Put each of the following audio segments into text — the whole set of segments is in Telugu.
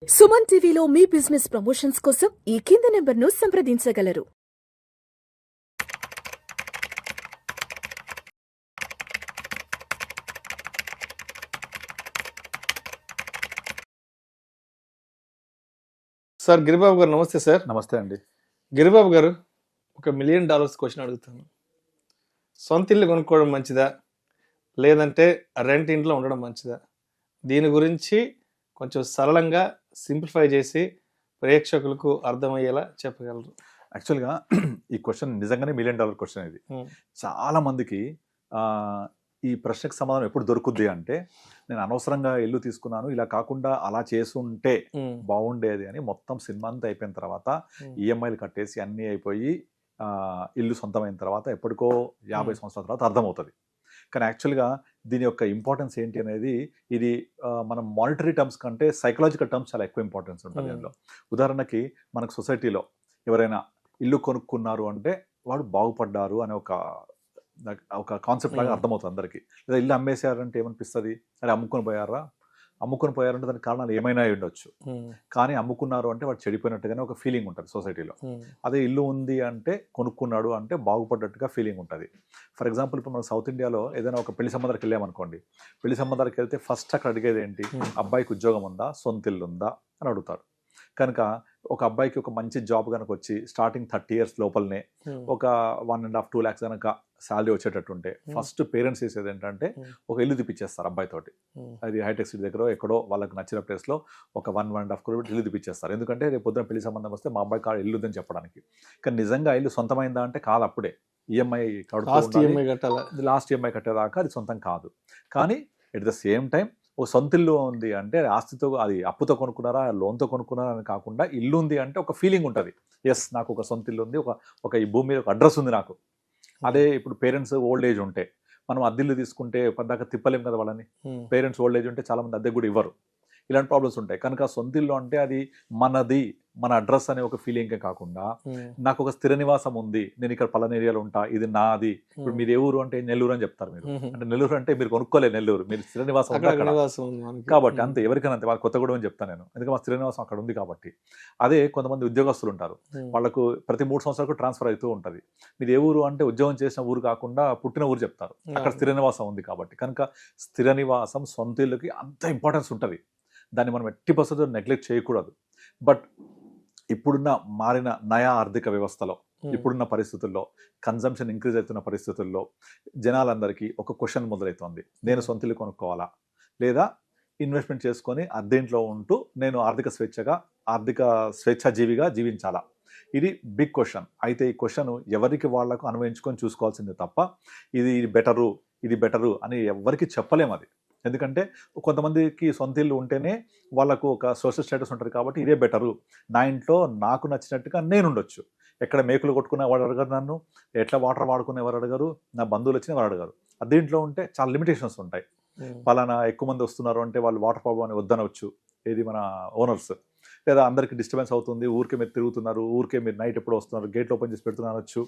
సుమన్ టీవీలో మీ బిజినెస్ ప్రమోషన్స్ కోసం ఈ కింది నెంబర్ను సంప్రదించగలరు. సార్ గిరిబాబు గారు నమస్తే సార్. నమస్తే అండి. గిరిబాబు గారు, ఒక $1 మిలియన్ క్వశ్చన్ అడుగుతాను. సొంత ఇల్లు కొనుక్కోవడం మంచిదా, లేదంటే రెంట్ ఇంట్లో ఉండడం మంచిదా? దీని గురించి కొంచెం సరళంగా సింప్లిఫై చేసి ప్రేక్షకులకు అర్థమయ్యేలా చెప్పగలరు. యాక్చువల్గా ఈ క్వశ్చన్ నిజంగానే $1 మిలియన్ క్వశ్చన్ ఇది. చాలా మందికి ఈ ప్రశ్నకు సమాధానం ఎప్పుడు దొరుకుద్ది అంటే, నేను అనవసరంగా ఇల్లు తీసుకున్నాను, ఇలా కాకుండా అలా చేసుంటే బాగుండేది అని మొత్తం సినిమా అంతా అయిపోయిన తర్వాత ఈఎంఐలు కట్టేసి అన్నీ అయిపోయి ఇల్లు సొంతమైన తర్వాత ఎప్పటికో 50 సంవత్సరాల తర్వాత అర్థమవుతుంది. కానీ యాక్చువల్గా దీని యొక్క ఇంపార్టెన్స్ ఏంటి అనేది, ఇది మనం మానిటరీ టర్మ్స్ కంటే సైకలాజికల్ టర్మ్స్ చాలా ఎక్కువ ఇంపార్టెన్స్ ఉంటుంది అందులో. ఉదాహరణకి మనకు సొసైటీలో ఎవరైనా ఇల్లు కొనుక్కున్నారు అంటే వాడు బాగుపడ్డారు అనే ఒక కాన్సెప్ట్ లాగా అర్థమవుతుంది అందరికీ. లేదా ఇల్లు అమ్మేశారంటే ఏమనిపిస్తుంది, అరే అమ్ముకొని పోయారంటే దానికి కారణాలు ఏమైనా ఉండొచ్చు, కానీ అమ్ముకున్నారు అంటే వాడు చెడిపోయినట్టుగానే ఒక ఫీలింగ్ ఉంటుంది సొసైటీలో. అదే ఇల్లు ఉంది అంటే, కొనుక్కున్నాడు అంటే బాగుపడ్డట్టుగా ఫీలింగ్ ఉంటుంది. ఫర్ ఎగ్జాంపుల్, ఇప్పుడు మనం సౌత్ ఇండియాలో ఏదైనా ఒక పెళ్లి సంబంధానికి వెళ్ళామనుకోండి, పెళ్లి సంబంధానికి వెళ్తే ఫస్ట్ అక్కడ అడిగేది ఏంటి, అబ్బాయికి ఉద్యోగం ఉందా, సొంత ఇల్లు ఉందా అని అడుగుతారు. కనుక ఒక అబ్బాయికి ఒక మంచి జాబ్ కనుక వచ్చి స్టార్టింగ్ 30 years లోపలనే ఒక 1.5-2 lakhs కనుక శాలరీ వచ్చేటట్టుంటే, ఫస్ట్ పేరెంట్స్ చేసేది ఏంటంటే ఒక ఇల్లు తెప్పించేస్తారు అబ్బాయితోటి. అది హైటెక్ సిటీ దగ్గర ఎక్కడో వాళ్ళకి నచ్చిన ప్లేస్లో ఒక 1.5 crore ఇల్లు తెప్పించేస్తారు. ఎందుకంటే రేపు పొద్దున పెళ్లి సంబంధం వస్తే మా అబ్బాయి కాడ ఇల్లు ఉందని చెప్పడానికి. కానీ నిజంగా ఇల్లు సొంతమైందా అంటే కాదు. అప్పుడే ఈఎంఐ లాస్ట్ ఈఎంఐ కట్టేదాకా అది సొంతం కాదు. కానీ ఎట్ ద సేమ్ టైం ఒక సొంత ఇల్లు ఉంది అంటే ఆస్తితో, అది అప్పుతో కొనుక్కున్నారా, లోన్తో కొనుక్కున్నారా అని కాకుండా, ఇల్లు ఉంది అంటే ఒక ఫీలింగ్ ఉంటుంది. ఎస్, నాకు ఒక సొంత ఇల్లు ఉంది, ఒక ఈ భూమి మీద ఒక అడ్రస్ ఉంది నాకు. అదే ఇప్పుడు పేరెంట్స్ ఓల్డ్ ఏజ్ ఉంటే, మనం అద్దెల్లు తీసుకుంటే పద్దాక తిప్పలేం కదా వాళ్ళని. పేరెంట్స్ ఓల్డ్ ఏజ్ ఉంటే చాలా మంది అద్దె కూడా ఇవ్వరు. ఇలాంటి ప్రాబ్లమ్స్ ఉంటాయి. కనుక సొంత ఇల్లు అంటే అది మనది, మన అడ్రస్ అనే ఒక ఫీలింగే కాకుండా, నాకు ఒక స్థిర నివాసం ఉంది, నేను ఇక్కడ పలానా ఏరియాలో ఉంటా, ఇది నాది. ఇప్పుడు మీరు ఏ ఊరు అంటే నెల్లూరు అని చెప్తారు మీరు. అంటే నెల్లూరు అంటే మీరు కొనుక్కోలేదు నెల్లూరు, మీరు స్థిర నివాసం కాబట్టి అంతే. ఎవరికైనా అంతే. వాళ్ళ కొత్తగూడెం అని చెప్తాను నేను, ఎందుకంటే మా స్థిర నివాసం అక్కడ ఉంది కాబట్టి. అదే కొంతమంది ఉద్యోగస్తులు ఉంటారు, వాళ్ళకు ప్రతి 3 సంవత్సరాలకు ట్రాన్స్ఫర్ అవుతూ ఉంటుంది. మీరు ఏ ఊరు అంటే ఉద్యోగం చేసిన ఊరు కాకుండా పుట్టిన ఊరు చెప్తారు, అక్కడ స్థిర నివాసం ఉంది కాబట్టి. కనుక స్థిర నివాసం సొంత ఇల్లుకి అంత ఇంపార్టెన్స్ ఉంటుంది. దాన్ని మనం ఎట్టి పరిస్థితుల్లో నెగ్లెక్ట్ చేయకూడదు. బట్ ఇప్పుడున్న మారిన నయా ఆర్థిక వ్యవస్థలో, ఇప్పుడున్న పరిస్థితుల్లో, కన్జంప్షన్ ఇంక్రీజ్ అవుతున్న పరిస్థితుల్లో జనాలందరికీ ఒక క్వశ్చన్ మొదలవుతుంది, నేను సొంత ఇల్లు కొనుక్కోవాలా, లేదా ఇన్వెస్ట్మెంట్ చేసుకొని అద్దెంట్లో ఉంటూ నేను ఆర్థిక స్వేచ్ఛాజీవిగా జీవించాలా? ఇది బిగ్ క్వశ్చన్. అయితే ఈ క్వశ్చన్ ఎవరికి వాళ్లకు అన్వయించుకొని చూసుకోవాల్సిందే తప్ప, ఇది బెటరు అని ఎవరికి చెప్పలేము. అది ఎందుకంటే కొంతమందికి సొంత ఇల్లు ఉంటేనే వాళ్ళకు ఒక సోషల్ స్టేటస్ ఉంటుంది కాబట్టి ఇదే బెటరు, నా ఇంట్లో నాకు నచ్చినట్టుగా నేను ఉండొచ్చు, ఎక్కడ మేకులు కొట్టుకునే వాడు అడగరు, నన్ను ఎట్లా వాటర్ వాడుకునే వారు అడగరు, నా బంధువులు వచ్చిన వారు అడగరు. అదేంట్లో ఉంటే చాలా లిమిటేషన్స్ ఉంటాయి. పలానా ఎక్కువ మంది వస్తున్నారు అంటే వాళ్ళు వాటర్ ప్రాబ్లం అని వద్దనవచ్చు, ఏది మన ఓనర్స్. లేదా అందరికి డిస్టర్బెన్స్ అవుతుంది, ఊరికే మీరు తిరుగుతున్నారు, ఊరికే మీరు నైట్ ఎప్పుడు వస్తున్నారు, గేట్లు ఓపెన్ చేసి పెడుతున్నారచ్చు,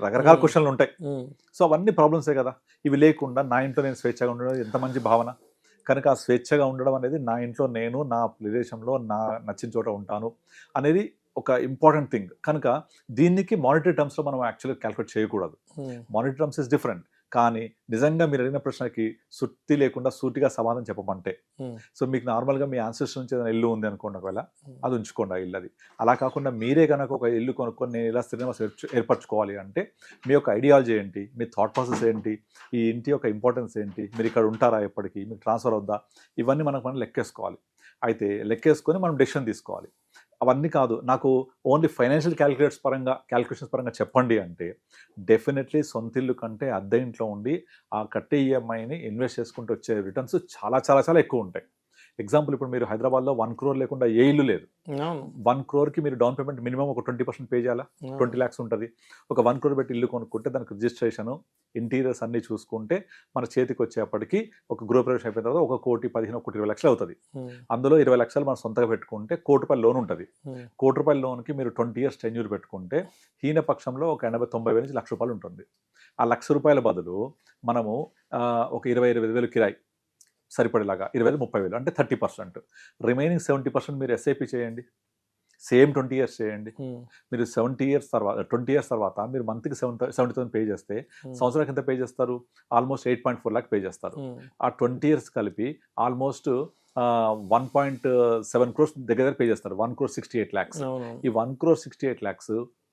రకరకాల క్వశ్చన్లు ఉంటాయి. సో అవన్నీ ప్రాబ్లమ్సే కదా. ఇవి లేకుండా నా ఇంట్లో నేను స్వేచ్ఛగా ఉండడం ఎంత మంచి భావన. కనుక ఆ స్వేచ్ఛగా ఉండడం అనేది, నా ఇంట్లో నేను నా ప్రదేశంలో నా నచ్చిన చోట ఉంటాను అనేది ఒక ఇంపార్టెంట్ థింగ్. కనుక దీనికి మానిటరీ టర్మ్స్లో మనం యాక్చువల్గా క్యాల్కులేట్ చేయకూడదు. Monetary terms is different. కానీ నిజంగా మీరు అడిగిన ప్రశ్నకి సుత్తి లేకుండా సూటిగా సమాధానం చెప్పమంటే, సో మీకు నార్మల్గా మీ ఆన్సర్స్ నుంచి ఏదైనా ఇల్లు ఉంది అనుకోండి, ఒకవేళ అది ఉంచుకోండి ఆ ఇల్లు. అది అలా కాకుండా మీరే కనుక ఒక ఇల్లు కొనుక్కొని నేను ఇలా స్థిర నివాసం ఏర్పరచుకోవాలి అంటే, మీ యొక్క ఐడియాలజీ ఏంటి, మీ థాట్ ప్రాసెస్ ఏంటి, ఈ ఇంటి యొక్క ఇంపార్టెన్స్ ఏంటి, మీరు ఇక్కడ ఉంటారా ఎప్పటికీ, మీకు ట్రాన్స్ఫర్ అవుద్దా, ఇవన్నీ మనం లెక్కేసుకోవాలి. అయితే లెక్కేసుకొని మనం డెసిషన్ తీసుకోవాలి. అవన్నీ కాదు, నాకు ఓన్లీ ఫైనాన్షియల్ క్యాల్కులేషన్స్ పరంగా చెప్పండి అంటే, డెఫినెట్లీ సొంత ఇల్లు కంటే అద్దె ఇంట్లో ఉండి ఆ కట్టే ఈఎంఐని ఇన్వెస్ట్ చేసుకుంటూ వచ్చే రిటర్న్స్ చాలా చాలా చాలా ఎక్కువ ఉంటాయి. ఎగ్జాంపుల్, ఇప్పుడు మీరు హైదరాబాద్లో 1 crore లేకుండా ఏ ఇల్లు లేదు. 1 crore మీరు డౌన్ పేమెంట్ మినిమం ఒక 20% పే చేయాలా, 20 lakhs ఉంటుంది. ఒక 1 crore పెట్టి ఇల్లు కొనుక్కుంటే దానికి రిజిస్ట్రేషన్, ఇంటీరియర్స్ అన్ని చూసుకుంటే మన చేతికి వచ్చేప్పటికి ఒక గృహప్రవేశం అయిపోయిన తర్వాత 1,15-1,20 లక్షలు అవుతుంది. అందులో 20 లక్షలు మనం సొంతగా పెట్టుకుంటే ₹1,00,000 లోన్ ఉంటుంది. ₹1,00,000 లోన్కి మీరు 20 years టెన్యూర్ పెట్టుకుంటే హీన పక్షంలో ఒక 80-90 వేల నుంచి ₹1,00,000 ఉంటుంది. ఆ ₹1,00,000 బదులు మనము ఒక 20-25 వేలు కిరాయి, సరిపడేలాగా 20,000 30,000 అంటే 30%. రిమైనింగ్ 70% మీరు ఎస్ఐపి చేయండి. సేమ్ 20 years చేయండి. మీరు 20 years తర్వాత మీరు మంత్కి 70,000 పే చేస్తే సంవత్సరానికి ఎంత పే చేస్తారు? ఆల్మోస్ట్ 8.4 lakh పే చేస్తారు. ఆ 20 years కలిపి ఆల్మోస్ట్ 1.7 crores దగ్గర పే చేస్తారు. 1,68 lakhs. ఈ 1,68 lakhs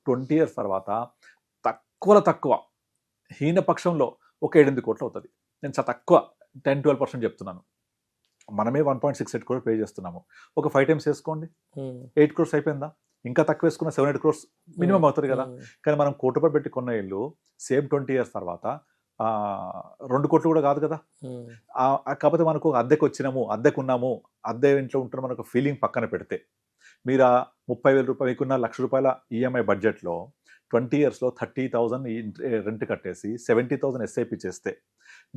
20 years తర్వాత తక్కువ హీనపక్షంలో ఒక 7-8 కోట్లు అవుతుంది. నేను చాలా తక్కువ 10-12% చెప్తున్నాను. మనమే 1.68 crores పే చేస్తున్నాము. ఒక 5 times వేసుకోండి, 8 crores అయిపోయిందా? ఇంకా తక్కువ వేసుకున్న 7-8 crores మినిమం అవుతుంది కదా. కానీ మనం ₹1 కోటి పెట్టి కొన్న ఇల్లు సేమ్ 20 years తర్వాత 2 కోట్లు కూడా కాదు కదా. కాకపోతే మనకు అద్దెకు వచ్చినాము, అద్దెకున్నాము, అద్దె ఇంట్లో ఉంటున్న మనకు ఫీలింగ్ పక్కన పెడితే మీరు ఆ ₹30,000 మీకున్న ₹1,00,000 ఈఎంఐ బడ్జెట్లో 20 yearsలో 30,000 రెంట్ కట్టేసి 70,000 ఎస్ఐపి చేస్తే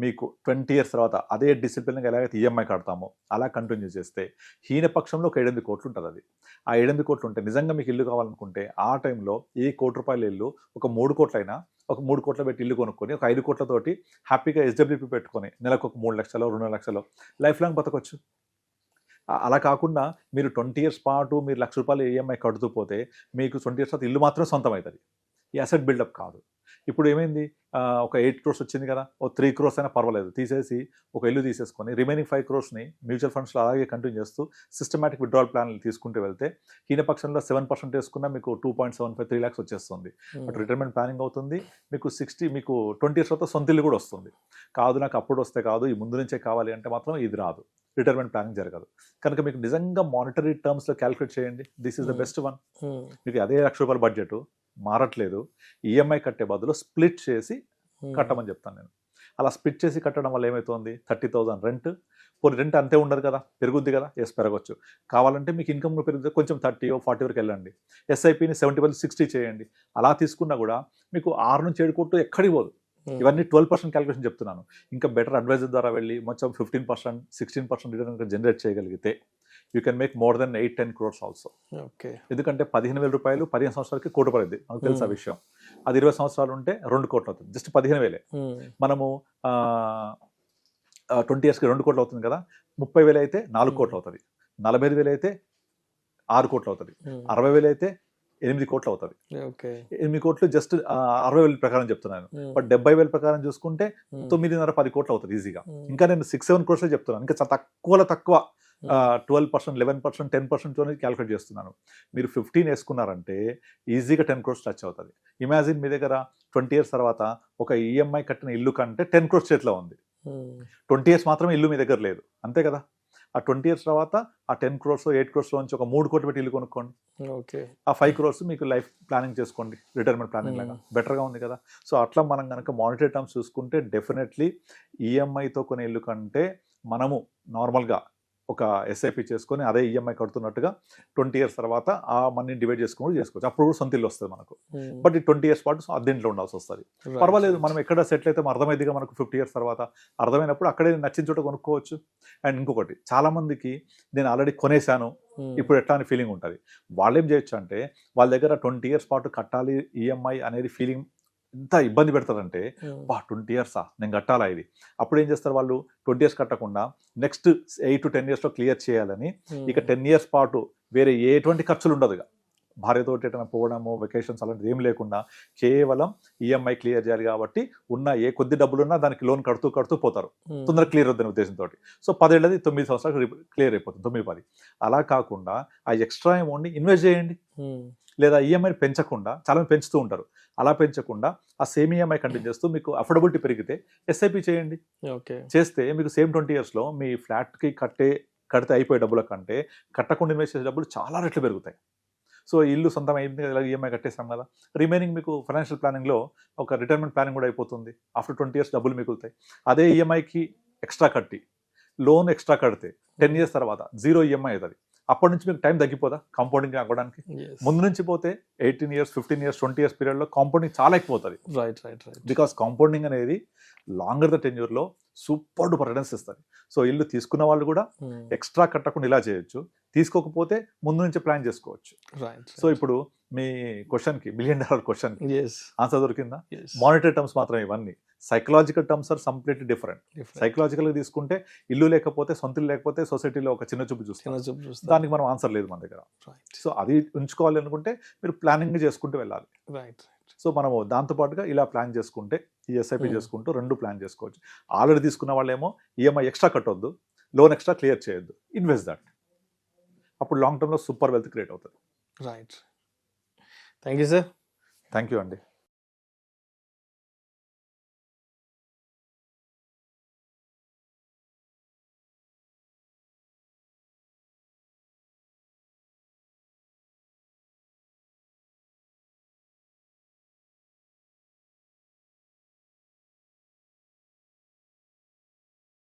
మీకు 20 years తర్వాత అదే డిసిప్లిన్గా ఎలాగైతే ఈఎంఐ కడతామో అలా కంటిన్యూ చేస్తే హీనపక్షంలో ఒక 7-8 కోట్లు ఉంటుంది. అది ఆ 7-8 కోట్లు ఉంటే నిజంగా మీకు ఇల్లు కావాలనుకుంటే ఆ టైంలో ఈ ₹1 కోటి ఇల్లు ఒక 3 కోట్లైనా ఒక 3 కోట్ల పెట్టి ఇల్లు కొనుక్కొని ఒక 5 కోట్లతోటి హ్యాపీగా ఎస్డబ్ల్యూపీ పెట్టుకొని నెలకు ఒక 3 లక్షలు 2 లక్షలు లైఫ్ లాంగ్ బతకొచ్చు. అలా కాకుండా మీరు 20 years పాటు మీరు ₹1,00,000 ఈఎంఐ కడుతూ పోతే మీకు 20 years తర్వాత ఇల్లు మాత్రమే సొంతం అవుతుంది. ఈ అసెట్ బిల్డప్ కాదు. ఇప్పుడు ఏమైంది, ఒక 8 crores వచ్చింది కదా, ఓ 3 crores అయినా పర్వాలేదు తీసేసి ఒక ఇల్లు తీసేసుకొని రిమైనింగ్ 5 crores మ్యూచువల్ ఫండ్స్లో అలాగే కంటిన్యూ చేస్తూ సిస్టమాటిక్ విత్డ్రావల్ ప్లాన్లు తీసుకుంటూ వెళ్తే హీనపక్షంలో 7% వేసుకున్నా మీకు 2.75-3 lakhs వచ్చేస్తుంది. బట్ రిటైర్మెంట్ ప్లానింగ్ అవుతుంది. మీకు 20 years తర్వాత సొంత ఇల్లు కూడా వస్తుంది. కాదు నాకు అప్పుడు వస్తే కాదు, ఈ ముందు నుంచే కావాలి అంటే మాత్రం ఇది రాదు, రిటైర్మెంట్ ప్లానింగ్ జరగదు. కనుక మీకు నిజంగా మానిటరీ టర్మ్స్లో క్యాలిక్యులేట్ చేయండి. This is the best one. మీకు అదే ₹1,00,000 బడ్జెట్ మారట్లేదు, ఈఎంఐ కట్టే బదులు స్ప్లిట్ చేసి కట్టమని చెప్తాను నేను. అలా స్ప్లిట్ చేసి కట్టడం వల్ల ఏమవుతుంది, 30,000 రెంట్. పోనీ రెంట్ అంతే ఉండదు కదా, పెరుగుద్ది కదా, పెరగచ్చు. కావాలంటే మీకు ఇన్కమ్ పెరుగుతుంది, కొంచెం 30-40 వరకు వెళ్ళండి. ఎస్ఐపిని 70-60 చేయండి. అలా తీసుకున్నా కూడా మీకు 6 నుంచి 7 కోట్లు ఎక్కడికి పోదు. ఇవన్నీ 12% క్యాలిక్యులేషన్ చెప్తున్నాను. ఇంకా బెటర్ అడ్వైజర్ ద్వారా వెళ్ళి మొత్తం 15%, 16% రిటర్న్ జనరేట్ చేయగలిగితే you can make more than 8-10 crores also. ఎందుకంటే ₹15,000 15 సంవత్సరాలకి ₹1 కోటి. నాకు తెలుసు ఆ విషయం. అది 20 సంవత్సరాలు ఉంటే 2 కోట్లు అవుతుంది. జస్ట్ 15,000. మనము 20 yearsకి 2 కోట్లు అవుతుంది కదా. 30,000 అయితే 4 కోట్లు అవుతుంది. 45,000 అయితే 6 కోట్లు అవుతుంది. 60,000 అయితే 8 కోట్లు అవుతుంది. 8 కోట్లు జస్ట్ 60,000 ప్రకారం చెప్తున్నాను. బట్ 70,000 ప్రకారం చూసుకుంటే 9.5-10 కోట్లు అవుతుంది ఈజీగా. ఇంకా నేను 6-7 crores చెప్తున్నాను. ఇంకా తక్కువ 12%, 11%, 10%తోనే క్యాలిక్యులేట్ చేస్తున్నాను. మీరు 15 వేసుకున్నారంటే ఈజీగా 10 crores టచ్ అవుతుంది. ఇమాజిన్ మీ దగ్గర 20 years తర్వాత ఒక ఈఎంఐ కట్టిన ఇల్లు కంటే 10 crores చేతిలో ఉంది. 20 years మాత్రమే ఇల్లు మీ దగ్గర లేదు, అంతే కదా. ఆ 20 years తర్వాత ఆ 10 crores 8 crores నుంచి ఒక 3 కోట్లు పెట్టి ఇల్లు కొనుక్కోండి. ఆ 5 crores మీకు లైఫ్ ప్లానింగ్ చేసుకోండి, రిటైర్మెంట్ ప్లానింగ్ లాగా బెటర్గా ఉంది కదా. సో అట్లా మనం కనుక మానిటరీ టర్మ్స్ చూసుకుంటే డెఫినెట్లీ ఈఎంఐతో కొనే ఇల్లు కంటే మనము నార్మల్గా ఒక ఎస్ఐపి చేసుకొని అదే ఈఎంఐ కడుతున్నట్టుగా 20 years తర్వాత ఆ మనీని డివైడ్ చేసుకోవచ్చు. అప్పుడు కూడా సొంత ఇల్లు వస్తుంది మనకు. బట్ ఈ 20 years పాటు అద్దెంట్లో ఉండాల్సి వస్తుంది. పర్వాలేదు, మనం ఎక్కడ సెటిల్ అయితే అర్థమైందిగా మనకు 50 years తర్వాత అర్థమైనప్పుడు అక్కడే నచ్చిన చోట కొనుక్కోవచ్చు. అండ్ ఇంకొకటి, చాలా మందికి నేను ఆల్రెడీ కొనేసాను ఇప్పుడు ఎట్లా అని ఫీలింగ్ ఉంటుంది. వాళ్ళు ఏం చేయొచ్చు అంటే వాళ్ళ దగ్గర 20 years పాటు కట్టాలి ఈఎంఐ అనేది ఫీలింగ్ ఎంత ఇబ్బంది పెడతారంటే 20 years నేను కట్టాలా ఇది. అప్పుడు ఏం చేస్తారు వాళ్ళు, 20 years కట్టకుండా నెక్స్ట్ 8-10 yearsలో క్లియర్ చేయాలని ఇక 10 years పాటు వేరే ఎటువంటి ఖర్చులు ఉండదు. భార్యతోటి ఎటైనా పోవడము, వెకేషన్స్ అలాంటిది ఏం లేకుండా కేవలం ఈఎంఐ క్లియర్ చేయాలి కాబట్టి ఉన్న ఏ కొద్ది డబ్బులున్నా దానికి లోన్ కడుతూ పోతారు, తొందరగా క్లియర్ అవుతుంది ఉద్దేశంతో. సో 10 ఏళ్ళది 9 సంవత్సరాలు క్లియర్ అయిపోతుంది, 9-10. అలా కాకుండా ఆ ఎక్స్ట్రా అమౌంట్ని ఇన్వెస్ట్ చేయండి. లేదా ఈఎంఐని పెంచకుండా, చాలా పెంచుతూ ఉంటారు, అలా పెంచకుండా ఆ సేమ్ ఈఎంఐ కంటిన్యూ చేస్తూ మీకు అఫోర్డబిలిటీ పెరిగితే ఎస్ఐపి చేయండి. చేస్తే మీకు సేమ్ 20 yearsలో మీ ఫ్లాట్కి కడితే అయిపోయే డబ్బుల కంటే కట్టకుండా ఇన్వెస్ట్ చేసే డబ్బులు చాలా రెట్లు పెరుగుతాయి. సో ఇల్లు సొంతం అయింది కదా, ఈఎంఐ కట్టేసాం కదా, రిమైనింగ్ మీకు ఫైనాన్షియల్ ప్లానింగ్లో ఒక రిటైర్మెంట్ ప్లానింగ్ కూడా అయిపోతుంది. ఆఫ్టర్ 20 years డబ్బులు మిగులుతాయి. అదే ఈఎంఐకి ఎక్స్ట్రా కట్టి లోన్ ఎక్స్ట్రా కడితే 10 years తర్వాత 0 ఈఎంఐ అవుతుంది. అప్పటి నుంచి మీకు టైం తగ్గిపోదా కాంపౌండింగ్ అవ్వడానికి? ముందు నుంచి పోతే 18 years, 15 years, 20 years పీరియడ్లో కాంపౌండింగ్ చాలా ఎక్కువ అవుతుంది. బికాస్ కాంపౌండింగ్ అనేది లాంగర్ ద టెన్యూర్లో సూపర్ డూపర్ రిటర్న్స్ ఇస్తుంది. సో ఇల్లు తీసుకున్న వాళ్ళు కూడా ఎక్స్ట్రా కట్టకుండా ఇలా చేయొచ్చు, తీసుకోకపోతే ముందు నుంచి ప్లాన్ చేసుకోవచ్చు. సో ఇప్పుడు మీ క్వశ్చన్కి, $1 million క్వశ్చన్కి ఆన్సర్ దొరికిందా? మానిటరీ టర్మ్స్ మాత్రమే ఇవన్నీ. Psychological terms are completely different. సైకలాజికల్గా తీసుకుంటే ఇల్లు లేకపోతే, సొంత ఇల్లు లేకపోతే సొసైటీలో ఒక చిన్న చూపు చూస్తాం, చిన్న చూపు చూస్తే దానికి మనం ఆన్సర్ లేదు మన దగ్గర. సో అది ఉంచుకోవాలి అనుకుంటే మీరు ప్లానింగ్ చేసుకుంటూ వెళ్ళాలి. రైట్. సో మనము దాంతోపాటుగా ఇలా ప్లాన్ చేసుకుంటే, ఈ ఎస్ఐపి చేసుకుంటూ 2 ప్లాన్ చేసుకోవచ్చు. ఆల్రెడీ తీసుకున్న వాళ్ళేమో ఈఎంఐ ఎక్స్ట్రా కట్టొద్దు, లోన్ ఎక్స్ట్రా క్లియర్ చేయొద్దు, ఇన్వెస్ట్ దట్. అప్పుడు లాంగ్ టర్మ్లో సూపర్ వెల్త్ క్రియేట్ అవుతుంది. Right. Thank you sir. Thank you అండి.